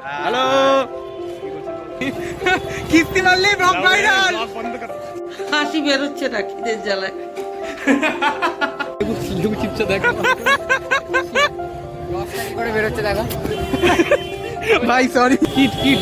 Hello কিস্তি মারলে blog viral হাসি বেরোচ্ছে না খিদের জ্বালায় চিপসা দেখো করে বেরোচ্ছে দেখো ভাই sorry kit kit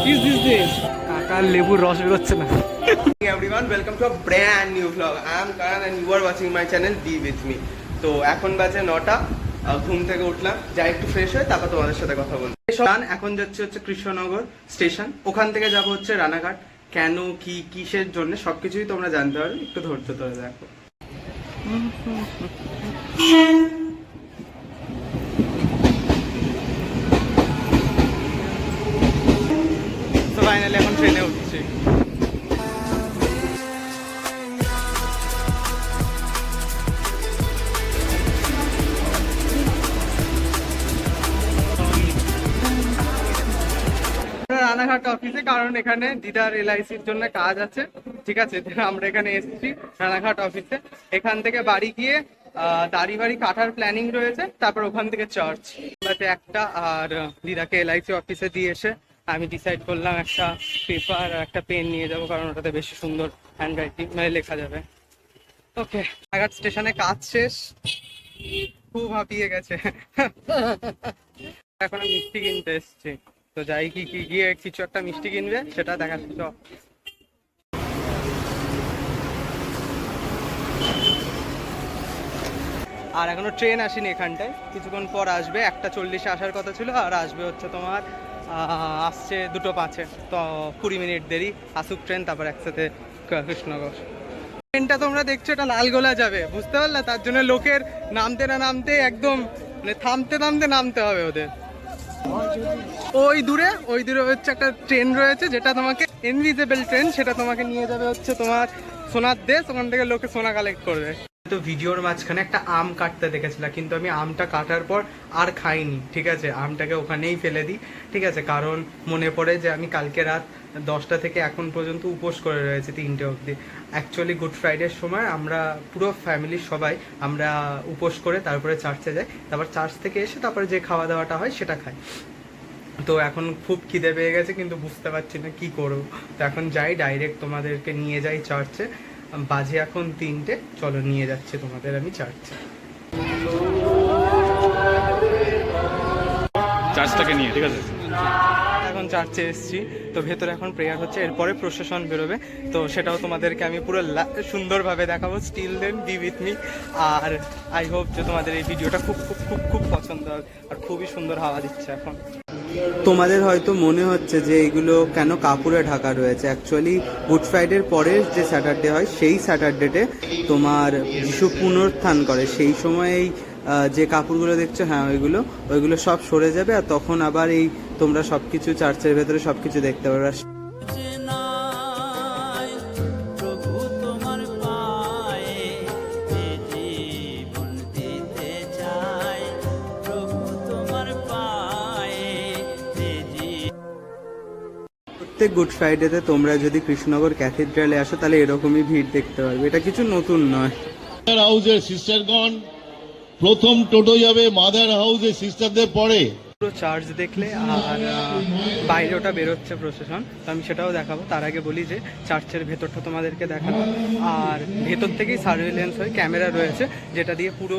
kiss this this কাকার লেবুর রস বেরোচ্ছে না everyone, welcome to a brand new vlog. I am Karan and you are watching my channel Be With Me. তো এখন বাজে 9টা, ঘুম থেকে উঠলাম, যাই একটু ফ্রেশ হয়ে তারপর তোমাদের সাথে কথা বলবো। এখন যাচ্ছে হচ্ছে কৃষ্ণনগর স্টেশন, ওখান থেকে যাব হচ্ছে রানাঘাট। কেন কি কিসের জন্য সবকিছুই তোমরা জানতে পারবে, একটু ধৈর্য ধরে দেখো। তো ফাইনালি এখন ট্রেনে উঠছি। রানাঘাট অফিসে, কারণ এখানে দিদার এলআইসির জন্য কাজ আছে, ঠিক আছে। আমরা এখানে এসেছি রানাঘাট অফিসে। এখান থেকে বাড়ি গিয়ে দাড়ি বাড়ি কাটার প্ল্যানিং রয়েছে, তারপর ওখান থেকে চার্চ একটা, আর দিদাকে এলআইসি অফিসে দিয়ে এসে আমি ডিসাইড করলাম একটা পেপার আর একটা পেন নিয়ে যাবো, কারণ ওটাতে বেশি সুন্দর হ্যান্ড রাইটিং মানে লেখা যাবে। ওকে, রানাঘাট স্টেশনে কাজ শেষ, খুব হাঁপিয়ে গেছে। এখন আমি মিষ্টি কিনতে এসেছি, তো যাই কি গিয়ে কিছু একটা মিষ্টি কিনবে সেটা দেখাচ্ছি। আর এখনো ট্রেন আসেনি এখানটায়, কিছুক্ষণ পর আসবে। 1:40 আসার কথা ছিল, আর আসবে হচ্ছে তোমার আসছে 2:05, তো 20 মিনিট দেরি। আসুক ট্রেন, তারপর একসাথে কৃষ্ণনগর। ট্রেনটা তোমরা দেখছো এটা লালগোলা যাবে, বুঝতে পারলে? তার জন্য লোকের নামতে না নামতে একদম মানে থামতে নামতে হবে ওদের। ওই দূরে হচ্ছে একটা ট্রেন রয়েছে, যেটা তোমাকে ইনভিজিবল ট্রেন, সেটা তোমাকে নিয়ে যাবে হচ্ছে তোমার সোনার দেশ, ওখান থেকে লোকে সোনা কালেক্ট করবে। তো ভিডিওর মাঝখানে একটা আম কাটতে দেখেছিলাম, কিন্তু আমি আমটা কাটার পর আর খাইনি, ঠিক আছে। আমটাকে ওখানেই ফেলে দিই, ঠিক আছে। কারণ মনে পড়ে যে আমি কালকে রাত 10টা থেকে এখন পর্যন্ত উপোস করে রয়েছে 3টে অবধি। অ্যাকচুয়ালি গুড ফ্রাইডের সময় আমরা পুরো ফ্যামিলির সবাই আমরা উপোস করে তারপরে চার্চে যাই, তারপর চার্চ থেকে এসে তারপরে যে খাওয়া দাওয়াটা হয় সেটা খাই। তো এখন খুব খিদে পেয়ে গেছে, কিন্তু বুঝতে পারছি না কি করবো। তো এখন যাই, ডাইরেক্ট তোমাদেরকে নিয়ে যাই চার্চে। বাজে এখন 3টে, চলো নিয়ে যাচ্ছে তোমাদের আমি চার্চে। চার্জটাকে নিয়ে, ঠিক আছে। এখন চার্চে এসেছি, তো ভেতরে এখন প্রেয়ার হচ্ছে, এরপরে প্রসেশন বেরোবে, তো সেটাও তোমাদেরকে আমি পুরো সুন্দরভাবে দেখাবো। Still then be with me. আর আই হোপ যে তোমাদের এই ভিডিওটা খুব খুব খুব খুব পছন্দ হবে, আর খুবই সুন্দর হাওয়া দিচ্ছে এখন। তোমাদের হয়তো মনে হচ্ছে যে এগুলো কেন কাপড়ে ঢাকা রয়েছে। অ্যাকচুয়ালি গুড ফ্রাইডের পরের যে স্যাটারডে হয়, সেই স্যাটারডেতে তোমার যিশু পুনরুত্থান করে, সেই সময় এই যে কাপড়গুলো দেখছো, হ্যাঁ ওইগুলো সব সরে যাবে, আর তখন আবার এই তোমরা সবকিছু চার্চের ভেতরে সবকিছু দেখতে পারবে। প্রত্যেক গুড ফ্রাইডেতে তোমরা যদি কৃষ্ণনগর ক্যাথিড্রালে আসো, তাহলে এরকমই ভিড় দেখতে পারবে, এটা কিছু নতুন নয়। হাউসের সিস্টারগণ প্রথম টোটো যাবে মাদার হাউসের সিস্টারদের পরে। পুরো চার্চ দেখলে, আর বাইরে ওটা বেরোচ্ছে প্রসেশন, তো আমি সেটাও দেখাবো। তার আগে বলি যে চার্চের ভেতরটা তোমাদেরকে দেখাবো, আর ভেতর থেকেই সার্ভেলেন্স হয়, ক্যামেরা রয়েছে, যেটা দিয়ে পুরো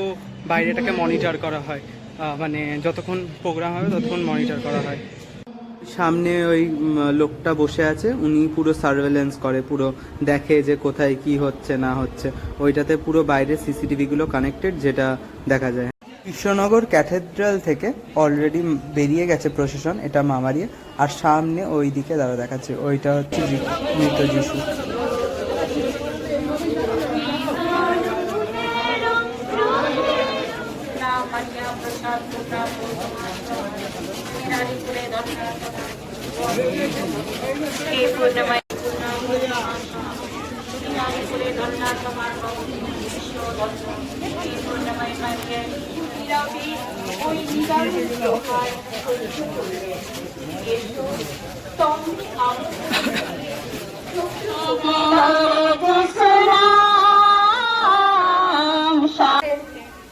বাইরেটাকে মনিটর করা হয়, মানে যতক্ষণ প্রোগ্রাম হবে ততক্ষণ মনিটর করা হয়। সামনে ওই লোকটা বসে আছে, উনি পুরো সার্ভেলেন্স করে, পুরো দেখে যে কোথায় কি হচ্ছে না হচ্ছে। ওইটাতে পুরো বাইরে সিসিটিভিগুলো কানেক্টেড, যেটা দেখা যায়। কৃষ্ণনগর ক্যাথেড্রাল থেকে অলরেডি বেরিয়ে গেছে প্রসেশন, এটা মামারিয়া। আর সামনে ওই দিকে দাঁড়া দেখাচ্ছে, ওইটা হচ্ছে মৃত যিশু।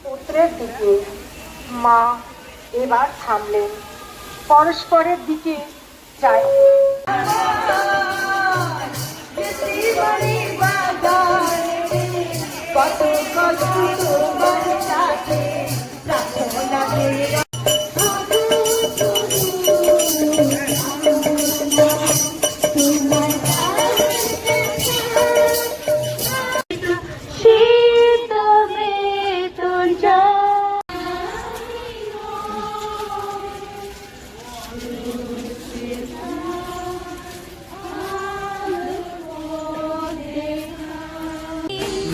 পুত্রের দিকে মা এবার থামলেন। পরস্পরের দিকে চাই। কত কষ্ট তোমার সাথে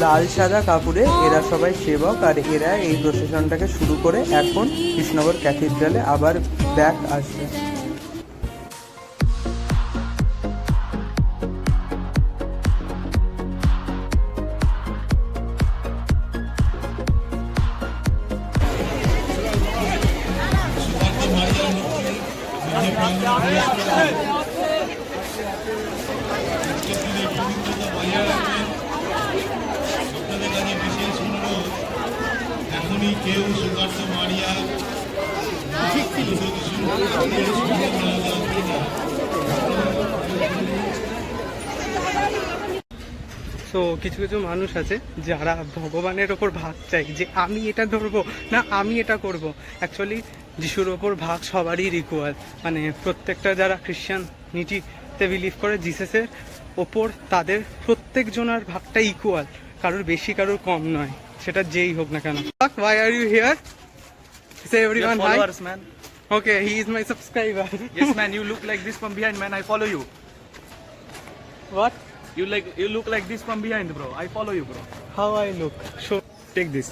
লাল সাদা কাপড়ে এরা সবাই সেবক, আর এরা এই প্রসেশনটাকে শুরু করে এখন কৃষ্ণনগর ক্যাথিড্রালে আবার ব্যাক আসবে। এখনই কেউ সুকান্ত মারিয়া তো কিছু কিছু মানুষ আছে যারা ভগবানের ওপর ভাগ চাই, যে আমি এটা ধরবো না আমি এটা করব। অ্যাকচুয়ালি যিশুর ওপর ভাগ সবারই ইকুয়াল, মানে প্রত্যেকটা যারা খ্রিশ্চানিটিতে বিলিভ করে জিসাসের ওপর তাদের প্রত্যেকজনের ভাগটা ইকুয়াল, কারোর বেশি কারোর কম নয়, সেটা যেই হোক না কেন। Why are you here? Say everyone hi. Followers, man. Okay, he is my subscriber. Yes, man. You look like this from behind, man. I follow you. What? You look like this from behind, bro. I follow you, bro. How I look? Show. Take this.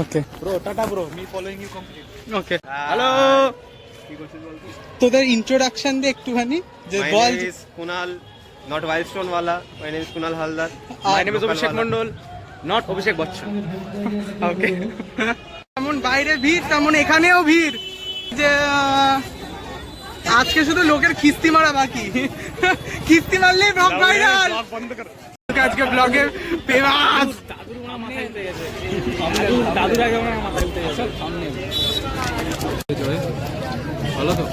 Okay. Bro, tata, bro. Me following you completely. Okay. Hello. তোদের introduction দে একটুখানি, যে My ball. name is Kunal, not Wildstone wala. My name is Kunal Haldar. My name is Abhishek Mondol, not Abhishek Bachchan. ওকে। যেমন বাইরে ভিড় তেমন এখানেও ভিড়, যে আজকে শুধু লোকের খিস্তি মারা বাকি। খিস্তি মারলে ব্লগ ভাইরাল। আজকে ব্লগে ফেমাস দাদুর আগে আমার মাথা উঠে গেছে সামনে। ভালো তো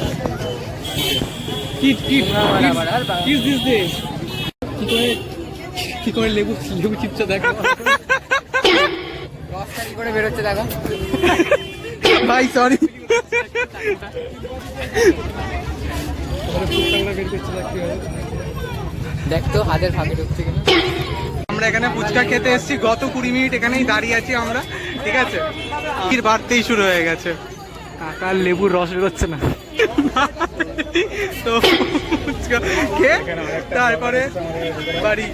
kit kit kiss this this কি করে লেবু লেবু চিপসা দেখো রসটা কি করে বের হচ্ছে দেখো ভাই সরি। দেখ তো হাতের ফাঁকে ঢুকছে কিনা। আমরা এখানে ফুচকা খেতে এসেছি, গত 20 মিনিট এখানেই দাঁড়িয়ে আছি আমরা, ঠিক আছে। ভিড় বাড়তেই শুরু হয়ে গেছে, কাকার লেবুর রস বেরোচ্ছে না। তো ফুচকা খেয়ে তারপরে বাড়ি।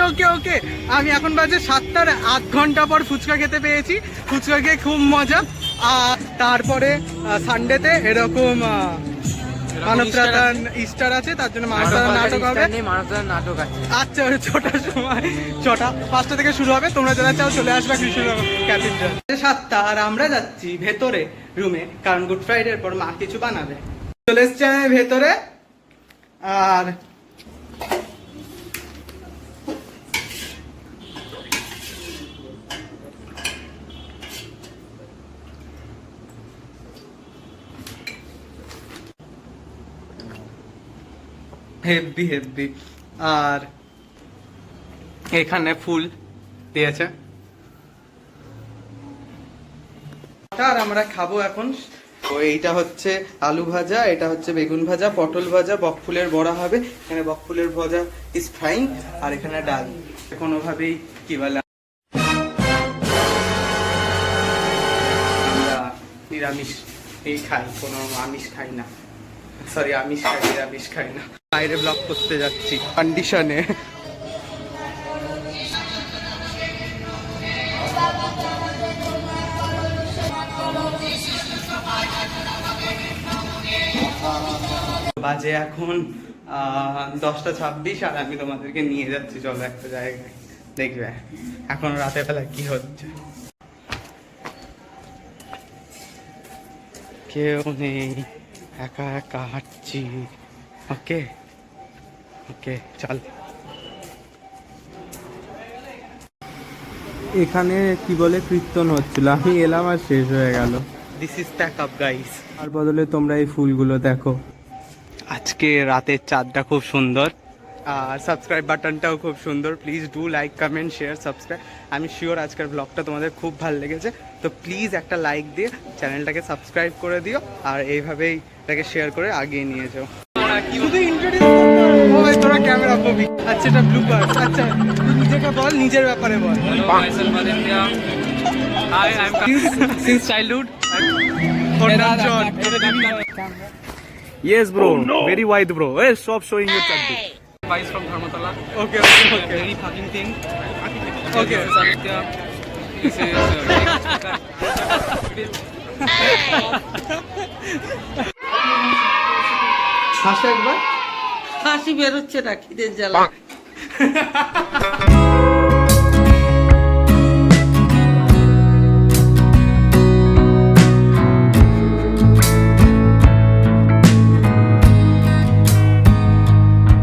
ওকে ওকে, আমি এখন বাজে 7টার আধ ঘন্টা পর ফুচকা খেতে পেয়েছি। ফুচকা খেয়ে খুব মজা। আর তারপরে সানডেতে এরকম মানবত্রাণ ইস্টার আছে, তার জন্য মানবত্রাণ নাটক হবে। নাটক আছে। আচ্ছা, 6টার সময় 6টা 5টা থেকে শুরু হবে। তোমরা যারা চাও চলে আসবে কৃষ্ণনগর ক্যাথিড্রাল। 7টা আর আমরা যাচ্ছি ভেতরে রুমে, কারণ গুড ফ্রাইডের পর মা কিছু বানাবে। চলে এসছি আমি ভেতরে, আর হেভি হেভি। আর এখানে ফুল দিয়েছে। আর আমরা খাবো এখন। তো এইটা হচ্ছে আলু ভাজা, এটা হচ্ছে বেগুন ভাজা, পটল ভাজা, বকফুলের বড়া হবে। এখানে বকফুলের ভাজা ইজ ফ্রাইং, আর এখানে ডাল। কোনোভাবেই কি বলে আমরা নিরামিষ এই খাই, কোনো আমিষ খাই না। সরি, আমিষ খাই, নিরামিষ খাই না। বাইরে ব্লগ করতে যাচ্ছি কন্ডিশনে। বাজে এখন 10:26, আর আমি তোমাদেরকে নিয়ে যাচ্ছি, চলো একটা জায়গায়, দেখবে এখন রাতের বেলা কি হচ্ছে। কেউ নেই, একা একা হাঁটছি। ওকে ওকে, চল। এখানে কি বলে কীর্তন হচ্ছিল, আমি এলাম আর শেষ হয়ে গেল। This is pack up guys. তার বদলে তোমরা এই ফুলগুলো দেখো। আজকে রাতের চাঁদটা খুব সুন্দর, আর সাবস্ক্রাইব বাটনটাও খুব সুন্দর। Please do like, comment, share, subscribe. আমি শিওর আজকের ব্লগটা তোমাদের খুব ভালো লেগেছে, তো প্লিজ একটা লাইক দিয়ে চ্যানেলটাকে সাবস্ক্রাইব করে দিও, আর এইভাবেই এটাকে শেয়ার করে আগিয়ে নিয়ে যাও। শুধু introduce করতে হবে। ও ভাই, তোরা ক্যামেরা পাবি। আচ্ছা, এটা ব্লুপার। আচ্ছা, তুই নিজেকে বল, নিজের ব্যাপারে বল। Hi, I'm since childhood. Yes, bro. Very wide, bro. Hey, stop showing your chaddi. Guys from Dharmatala. Okay. Very fucking thing. Okay. This is Aditya. This is হাসো একবার। হাসি বেরোচ্ছে না খিদের জ্বালা